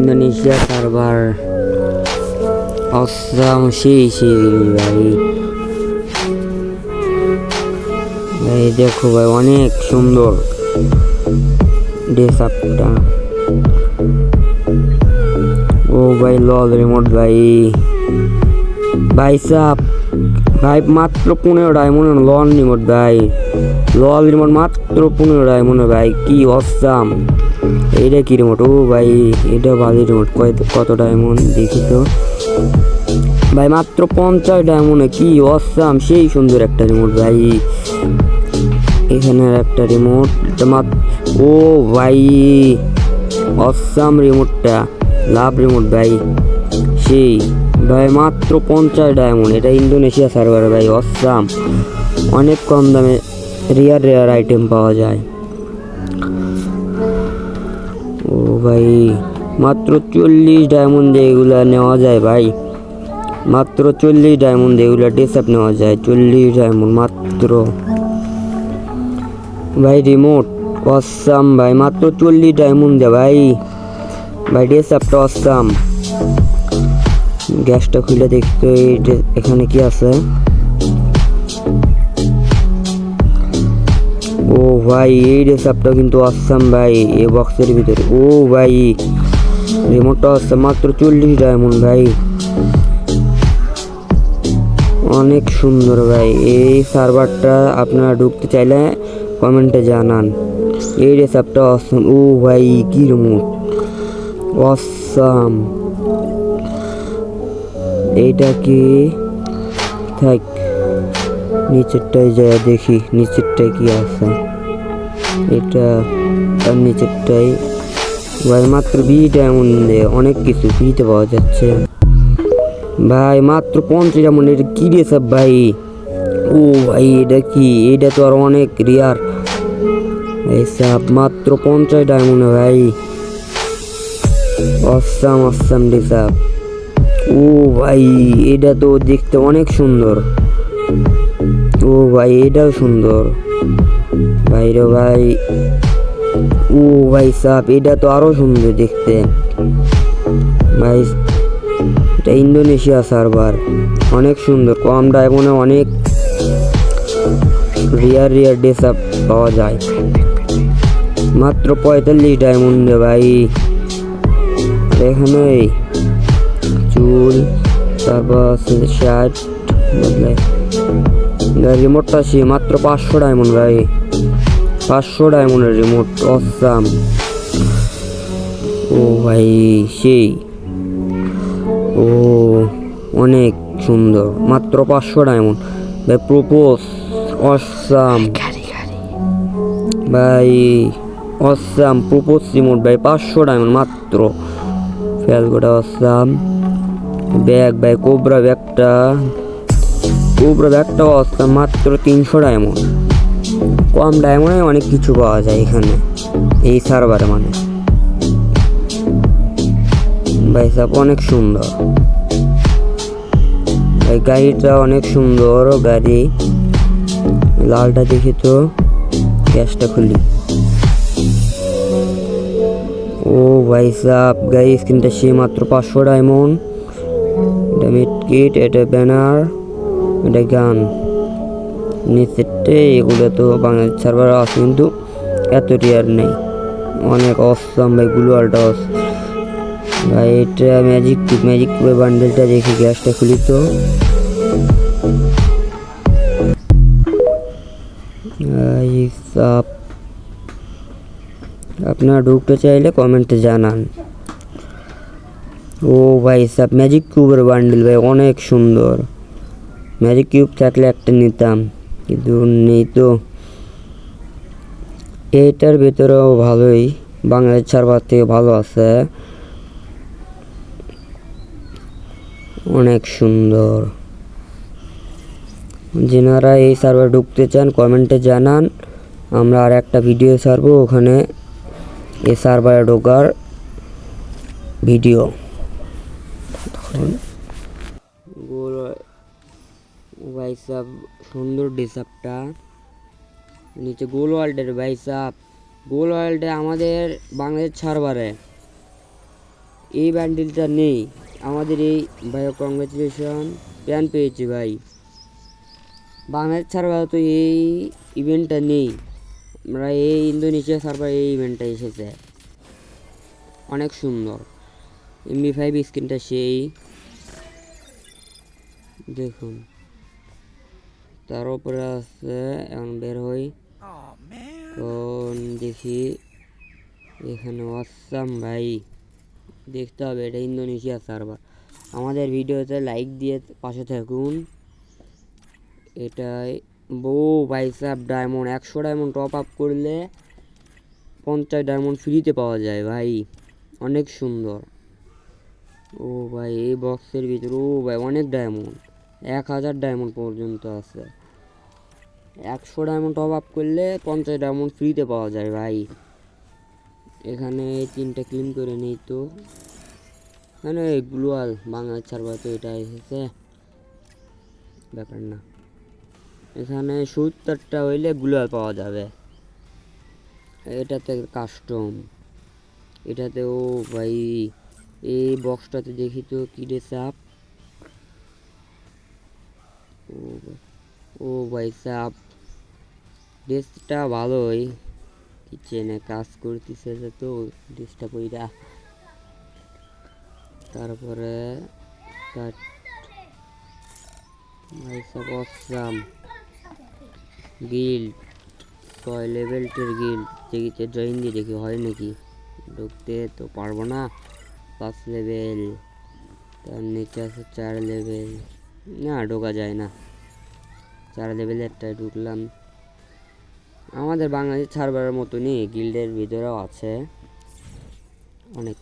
Indonesia server awesome সেই ভাই। ভাই দেখো ভাই অনেক সুন্দর ডেস্কটপটা। ও ভাই লল রিমোট ভাই, ভাই সাপ ভাই মাত্র 15 ডায়মন্ড লল রিমোট ভাই, লল রিমোট মাত্র 15 ডায়মন্ড ভাই, কি অসাম। এইটা কি রিমোট? ও ভাই এটা ভালো রিমোট, কত ডায়মন্ড দেখি তো ভাই, মাত্র 50 ডায়মন্ডে, কি অসাম সেই সুন্দর একটা রিমোট ভাই। এখানে একটা রিমোট, ও ভাই অসাম রিমোটটা, লাভ রিমোট ভাই সেই ভাই, মাত্র 50 ডায়মন্ড। এটা ইন্দোনেশিয়া সার্ভার ভাই, অসাম। অনেক কম দামে রেয়ার আইটেম পাওয়া যায়। ও ভাই মাত্র 40 ডায়মন্ড এগুলা নেওয়া যায় ভাই, মাত্র 40 ডায়মন্ড এগুলা ডেসআপ নেওয়া যায়, 40 ডায়মন্ড মাত্র ভাই। রিমোট অসাম ভাই, মাত্র 40 ডায়মন্ড দে ভাই, ভাই ডেসআপটা অসাম। গ্যাসটা খুলে দেখতো এখানে কি আছে। ও ভাই এই ডেসআপটা কিন্তু অসাম ভাই, এই বক্সের ভিতরে। ও ভাই রিমোটটা অসাম, মাত্র 40 ডায়মন্ড ভাই, অনেক সুন্দর ভাই। এই সার্ভারটা আপনারা ঢুকতে চাইলে কমেন্টে জানান। এই ডেসআপটা অসাম। ও ভাই কি রিমোট অসাম। এইটা কি থাক, নিচেরটাই যায় দেখি নিচেরটাই কি আছে। এটা তার নিচেরটাই ভাই, মাত্র 20 ডায়মন্ডে অনেক কিছু ফ্রিতে পাওয়া যাচ্ছে ভাই, মাত্র 50 ডায়মন্ড। এটা কি রে সব ভাই? ও ভাই এটা কি? এটা তো আর অনেক রেয়ার এইসব, মাত্র 50 ডায়মন্ডে ভাই, অসাম অসাম ডিসাপ। ও ভাই এটা তো দেখতে অনেক সুন্দর। ও ভাই এটাও সুন্দর ভাই রে ভাই। ও ভাই সাপ এটা তো আরো সুন্দর দেখতে ভাই। এটা ইন্দোনেশিয়া সার্ভার, অনেক সুন্দর, কম ডায়মন্ডে অনেক রিয়ার ডেসআপ পাওয়া যায়, মাত্র 45 ডায়মন্ডে ভাই। এখানে চুল, তারপর শার্ট বদলে রিমোটটা সে মাত্র 500 ডায়মন্ড ভাই, 500 ডায়মন্ডের রিমোট অসাম। ও ভাই সেই, ও অনেক সুন্দর, মাত্র 500 ডায়মন্ড ভাই। প্রপোজ অসাম ভাই, অসাম প্রপোজ রিমোট ভাই, 500 ডায়মন্ড মাত্র। ফেলগোটা অসাম। ব্যাগ ভাই কোবরা ব্যাগটাও অসাম, মাত্র 300 ডায়মন্ড। কম ডায়মন্ডে অনেক কিছু পাওয়া যায় এখানে এই সার্ভারে, মানে ভাই সব অনেক সুন্দর ভাই। গাড়িটা অনেক সুন্দর গাড়ি, লালটা দেখি তো, গ্যাসটা খুলি। ও ভাই সাপ গাড়ি স্ক্রিনটা সে মাত্র 500 ডায়মন্ড। এটা মিড কিট, এটা ব্যানার, এটা গান। নিচেরটে এগুলো তো বাংলাদেশ সার্ভার আছে কিন্তু এত রিয়ার নেই, অনেক অসাম ভাই। গ্লুয়ালটা ভাই, এটা ম্যাজিক কিউবের বান্ডেলটা দেখি, গ্যাসটা খুলি তো। আপনারা ঢুকতে চাইলে কমেন্টে জানান। ও ভাই সাব ম্যাজিক কিউবের বান্ডেল ভাই, অনেক সুন্দর। ম্যাজিক কিউব থাকলে একটা নিতাম কিন্তু নেই তো। এইটার ভেতরেও ভালোই, বাংলাদেশ সার্ভার থেকে ভালো আছে, অনেক সুন্দর। যারা এই সার্ভার ঢুকতে চান কমেন্টে জানান, আমরা আর একটা ভিডিও ছাড়বো ওখানে এই সার্ভারে ঢোকার ভিডিও। ভাই সাব সুন্দর ডিসাপটা, নিচে গোল ওয়ার্ল্ডের ভাই সাব, গোল ওয়ার্ল্ডে আমাদের বাংলাদেশ সার্ভারে এই বান্ডিলটা নেই আমাদের এই ভাই, কংগ্রেচুলেশন প্যান পেয়েছি ভাই। বাংলাদেশ ছাড়া তো এই ইভেন্টটা নেই, আমরা এই ইন্দোনেশিয়া সার্ভার এই ইভেন্টটা এসেছে, অনেক সুন্দর। MP5 স্ক্রিনটা সেই দেখুন, তার উপরে আছে। এখন বের হই, কোন দেখি এখানে অসাম ভাই, দেখতে হবে এটা ইন্দোনেশিয়া সার্ভার। আমাদের ভিডিওতে লাইক দিয়ে পাশে থাকুন। এটাই বউ ভাই সাহেব, ডায়মন্ড 100 ডায়মন্ড টপ আপ করলে 50 ডায়মন্ড ফ্রিতে পাওয়া যায় ভাই, অনেক সুন্দর। ও ভাই এই বক্সের ভিতরে, ও ভাই অনেক ডায়মন্ড, 1000 ডায়মন্ড পর্যন্ত আছে। 100 ডায়মন্ড টপ আপ করলে 50 ডায়মন্ড ফ্রিতে পাওয়া যায় ভাই। এখানে 3টা ক্লিন করে নেই তো, এখানে গ্লোয়াল বাংলাদেশ সার্ভার তো এটা এসেছে, ব্যাপার না। এখানে 70টা হইলে গ্লোয়াল পাওয়া যাবে। এটাতে কাস্টম, এটাতে ও ভাই এই বক্সটাতে দেখি তো কি রে সাপ, ও ভাই সাপ ড্রেসটা ভালোই, কিচেনে কাজ করতেছে তো ড্রেসটা পইরা। তারপরে ভাই সাপ অসাম গিল্ড, 6 লেভেলটের গিল্ড, দেখিতে জয়েন দিয়ে দেখি হয় নাকি, ঢুকতে তো পারবো না। 5 লেভেল, তার নিচে আছে 4 লেভেল, না ঢোকা যায় না। 4 লেভেলেরটায় ঢুকলাম। আমাদের বাংলাদেশ সার্ভারের মতনই গিল্ডের ভিতরেও আছে অনেক